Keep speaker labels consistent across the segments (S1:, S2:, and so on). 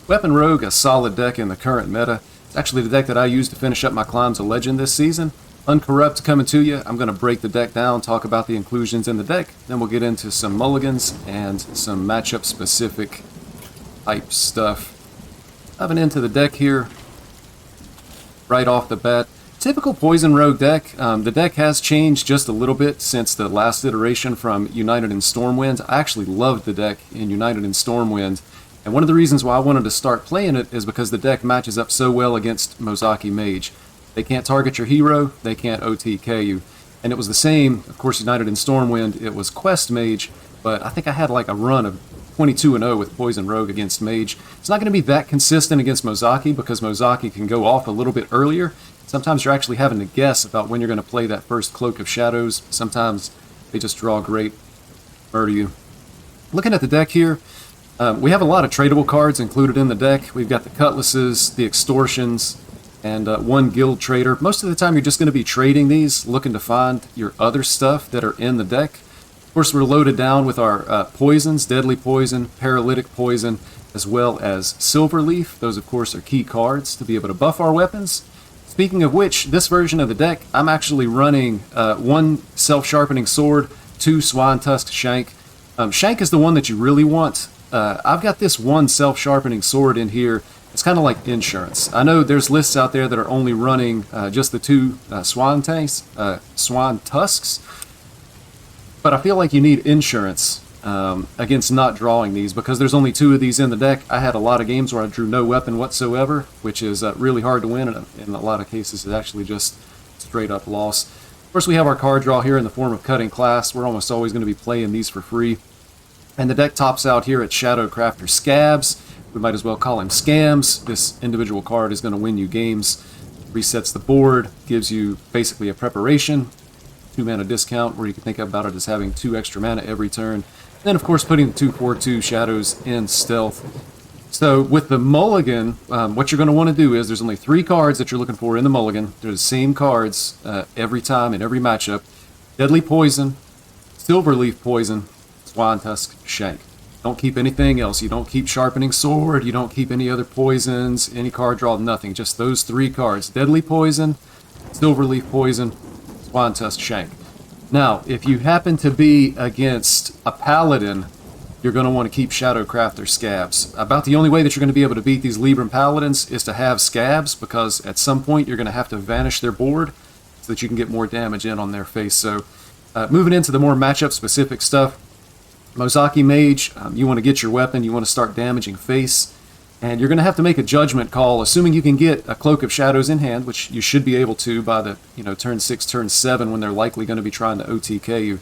S1: Weapon Rogue, a solid deck in the current meta. It's actually the deck that I use to finish up my climb to Legend this season. Uncorrupt coming to you. I'm going to break the deck down, talk about the inclusions in the deck, then we'll get into some mulligans and some matchup specific type stuff. Diving into the deck here right off the bat. Typical Poison Rogue deck. The deck has changed just a little bit since the last iteration from United in Stormwind. I actually loved the deck in United in Stormwind, and one of the reasons why I wanted to start playing it is because the deck matches up so well against Mozaki Mage. They can't target your hero, they can't OTK you. And it was the same, of course, United in Stormwind, it was Quest Mage, but I think I had like a run of 22-0 with Poison Rogue against Mage. It's not going to be that consistent against Mozaki because Mozaki can go off a little bit earlier. Sometimes you're actually having to guess about when you're going to play that first Cloak of Shadows. Sometimes they just draw great, murder you. Looking at the deck here, we have a lot of tradable cards included in the deck. We've got the Cutlasses, the Extortions, and one Guild Trader. Most of the time you're just going to be trading these, looking to find your other stuff that are in the deck. Of course, we're loaded down with our poisons, Deadly Poison, Paralytic Poison, as well as Silverleaf. Those, of course, are key cards to be able to buff our weapons. Speaking of which, this version of the deck, I'm actually running one Self-Sharpening Sword, 2 Swan Tusk Shank. Shank is the one that you really want. I've got this one Self-Sharpening Sword in here. It's kind of like insurance. I know there's lists out there that are only running just the 2 Swan Tusks, but I feel like you need insurance against not drawing these because there's only 2 of these in the deck. I had a lot of games where I drew no weapon whatsoever, which is really hard to win, and in a lot of cases it's actually just straight up loss. Of course, we have our card draw here in the form of Cutting Class. We're almost always going to be playing these for free. And the deck tops out here at Shadowcrafter Scabs. We might as well call him Scams. This individual card is going to win you games. Resets the board, gives you basically a preparation, 2 mana discount, where you can think about it as having 2 extra mana every turn. Then, of course, putting the 2/4/2 Shadows in Stealth. So with the mulligan, what you're going to want to do is there's only 3 cards that you're looking for in the mulligan. They're the same cards every time in every matchup. Deadly Poison, Silverleaf Poison, Swan Tusk Shank. Don't keep anything else. You don't keep Sharpening Sword. You don't keep any other poisons, any card draw, nothing. Just those 3 cards. Deadly Poison, Silverleaf Poison, Swan Tusk Shank. Now, if you happen to be against a Paladin, you're going to want to keep Shadowcrafter Scabs. About the only way that you're going to be able to beat these Libram Paladins is to have Scabs, because at some point you're going to have to vanish their board so that you can get more damage in on their face. So, moving into the more matchup-specific stuff, Mozaki Mage, you want to get your weapon, you want to start damaging face, and you're going to have to make a judgment call, assuming you can get a Cloak of Shadows in hand, which you should be able to by the turn 6, turn 7, when they're likely going to be trying to OTK you.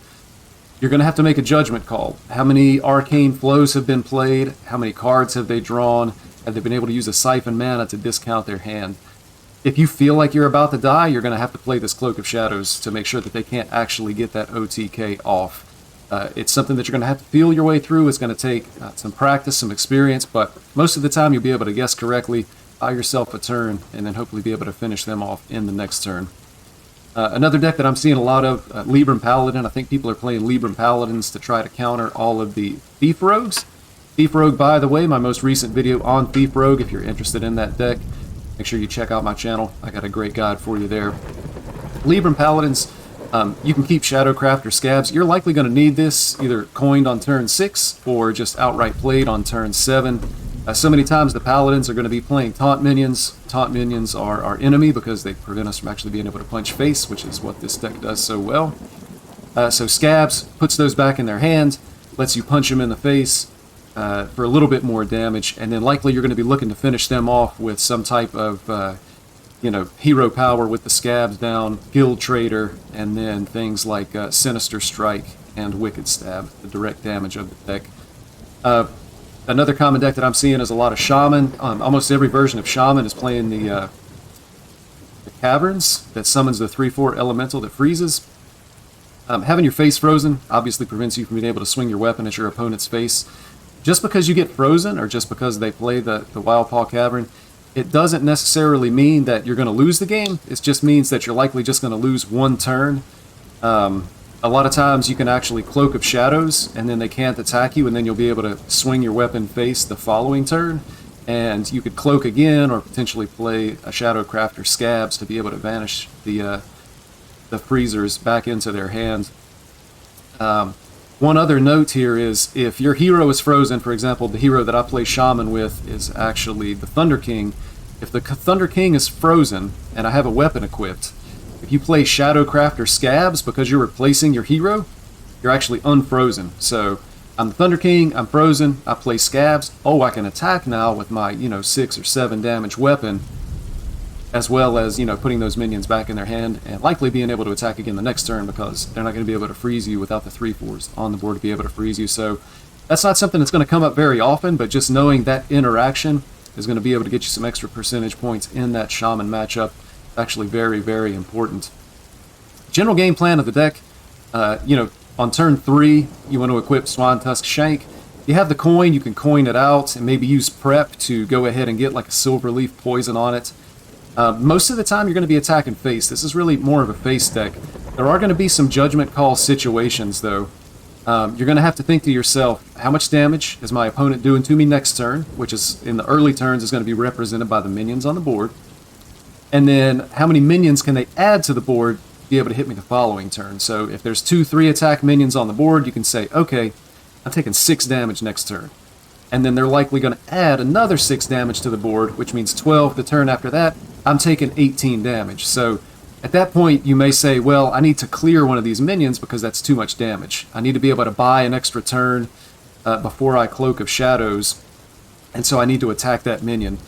S1: You're going to have to make a judgment call. How many Arcane Flows have been played? How many cards have they drawn? Have they been able to use a Siphon Mana to discount their hand? If you feel like you're about to die, you're going to have to play this Cloak of Shadows to make sure that they can't actually get that OTK off. It's something that you're going to have to feel your way through. It's going to take some practice, some experience, but most of the time you'll be able to guess correctly, buy yourself a turn, and then hopefully be able to finish them off in the next turn. Another deck that I'm seeing a lot of, Libram Paladin. I think people are playing Libram Paladins to try to counter all of the Thief Rogues. Thief Rogue, by the way, my most recent video on Thief Rogue, if you're interested in that deck, make sure you check out my channel. I got a great guide for you there. Libram Paladins, you can keep Shadowcrafter Scabs. You're likely going to need this either coined on turn 6 or just outright played on turn 7. So many times the Paladins are going to be playing Taunt Minions. Taunt Minions are our enemy because they prevent us from actually being able to punch face, which is what this deck does so well. So Scabs puts those back in their hand, lets you punch them in the face for a little bit more damage, and then likely you're going to be looking to finish them off with some type of hero power with the Scabs down, Guild Trader, and then things like Sinister Strike and Wicked Stab, the direct damage of the deck. Another common deck that I'm seeing is a lot of Shaman. Almost every version of Shaman is playing the Caverns that summons the 3/4 elemental that freezes. Having your face frozen obviously prevents you from being able to swing your weapon at your opponent's face. Just because you get frozen, or just because they play the Wildpaw Cavern, it doesn't necessarily mean that you're going to lose the game. It just means that you're likely just going to lose one turn. A lot of times you can actually Cloak of Shadows, and then they can't attack you, and then you'll be able to swing your weapon face the following turn. and you could cloak again or potentially play a Shadowcraft or Scabs to be able to banish the freezers back into their hand. One other note here is if your hero is frozen, for example, the hero that I play Shaman with is actually the Thunder King. If the Thunder King is frozen and I have a weapon equipped, if you play Shadowcraft or Scabs because you're replacing your hero, you're actually unfrozen. So I'm the Thunder King, I'm frozen, I play Scabs. Oh, I can attack now with my, 6 or 7 damage weapon, as well as, putting those minions back in their hand and likely being able to attack again the next turn because they're not going to be able to freeze you without the 3/4s on the board to be able to freeze you. So that's not something that's going to come up very often, but just knowing that interaction is going to be able to get you some extra percentage points in that Shaman matchup. Actually very, very important. General game plan of the deck, on turn 3, you want to equip Swan-Tusk Shank. You have the coin, you can coin it out and maybe use prep to go ahead and get like a Silverleaf Poison on it. Most of the time you're going to be attacking face. This is really more of a face deck. There are going to be some judgment call situations though. You're going to have to think to yourself, how much damage is my opponent doing to me next turn, which is in the early turns is going to be represented by the minions on the board. And then how many minions can they add to the board to be able to hit me the following turn. So if there's 2 3-attack minions on the board, you can say, okay, I'm taking 6 damage next turn. And then they're likely going to add another 6 damage to the board, which means 12 the turn after that. I'm taking 18 damage. So at that point, you may say, well, I need to clear one of these minions because that's too much damage. I need to be able to buy an extra turn before I Cloak of Shadows, and so I need to attack that minion.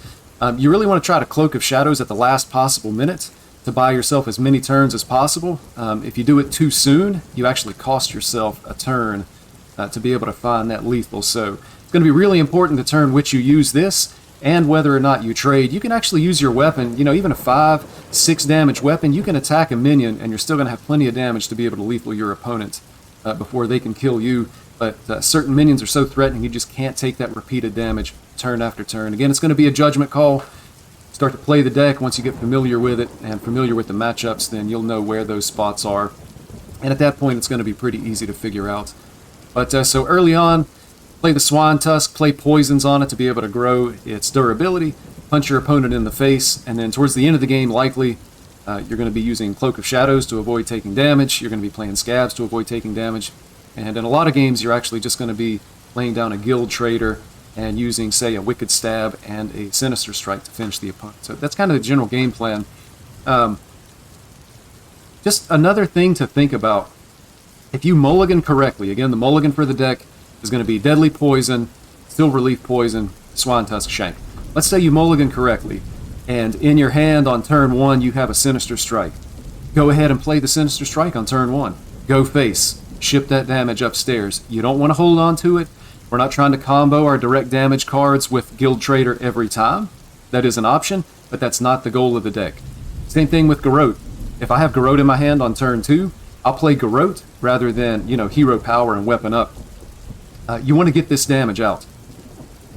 S1: You really want to try to Cloak of Shadows at the last possible minute to buy yourself as many turns as possible. If you do it too soon, you actually cost yourself a turn to be able to find that lethal. So it's going to be really important to turn which you use this and whether or not you trade. You can actually use your weapon, even a 5-6 damage weapon, you can attack a minion and you're still going to have plenty of damage to be able to lethal your opponent before they can kill you. But certain minions are so threatening you just can't take that repeated damage turn after turn. Again, it's going to be a judgment call. Start to play the deck. Once you get familiar with it and familiar with the matchups, then you'll know where those spots are. And at that point, it's going to be pretty easy to figure out. But so early on, play the Swan-Tusk, play poisons on it to be able to grow its durability, punch your opponent in the face, and then towards the end of the game, likely, you're going to be using Cloak of Shadows to avoid taking damage. You're going to be playing Scabs to avoid taking damage. And in a lot of games, you're actually just going to be laying down a Guild Trader and using, say, a Wicked Stab and a Sinister Strike to finish the opponent. So that's kind of the general game plan. Just another thing to think about. If you mulligan correctly, again, the mulligan for the deck is going to be Deadly Poison, Silverleaf Poison, Swan-Tusk Shank. Let's say you mulligan correctly, and in your hand on turn 1, you have a Sinister Strike. Go ahead and play the Sinister Strike on turn 1. Go face. Ship that damage upstairs. You don't want to hold on to it. We're not trying to combo our direct damage cards with Guild Trader every time. That is an option, but that's not the goal of the deck. Same thing with Garrote. If I have Garrote in my hand on turn 2, I'll play Garrote rather than, Hero Power and Weapon Up. You want to get this damage out.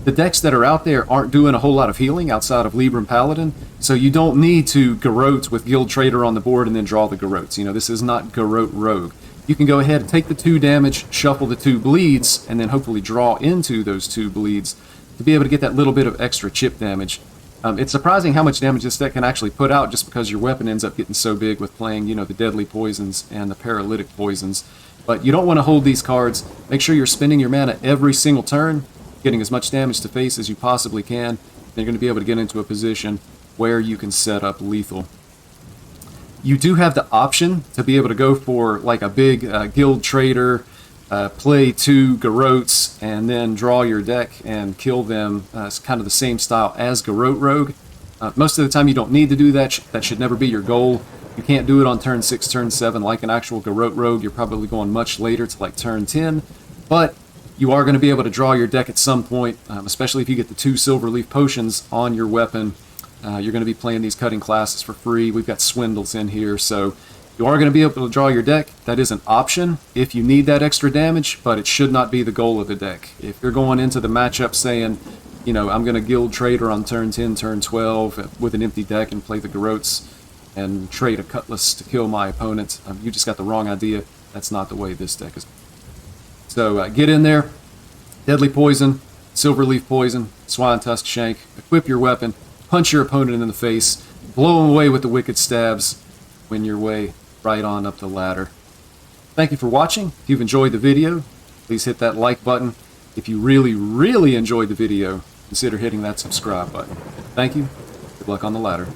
S1: The decks that are out there aren't doing a whole lot of healing outside of Libram Paladin, so you don't need to Garrote with Guild Trader on the board and then draw the Garrotes. This is not Garrote Rogue. You can go ahead and take the 2 damage, shuffle the 2 bleeds, and then hopefully draw into those 2 bleeds to be able to get that little bit of extra chip damage. It's surprising how much damage this deck can actually put out just because your weapon ends up getting so big with playing, the Deadly Poisons and the Paralytic Poisons. But you don't want to hold these cards. Make sure you're spending your mana every single turn, getting as much damage to face as you possibly can. Then you're going to be able to get into a position where you can set up lethal. You do have the option to be able to go for like a big Guild Trader, play 2 Garrotes, and then draw your deck and kill them. It's kind of the same style as Garrote Rogue. Most of the time you don't need to do that. That should never be your goal. You can't do it on turn 6, turn 7 like an actual Garrote Rogue. You're probably going much later to like turn 10. But you are going to be able to draw your deck at some point, especially if you get the 2 Silverleaf Potions on your weapon. You're going to be playing these cutting classes for free. We've got Swindles in here, so you are going to be able to draw your deck. That is an option if you need that extra damage, but it should not be the goal of the deck. If you're going into the matchup saying, I'm going to Guild Trader on turn 10, turn 12 with an empty deck and play the Garrotes and trade a Cutlass to kill my opponent, you just got the wrong idea. That's not the way this deck is. So get in there. Deadly Poison, Silverleaf Poison, Swine Tusk Shank, equip your weapon, punch your opponent in the face, blow him away with the wicked stabs, win your way right on up the ladder. Thank you for watching. If you've enjoyed the video, please hit that like button. If you really, really enjoyed the video, consider hitting that subscribe button. Thank you. Good luck on the ladder.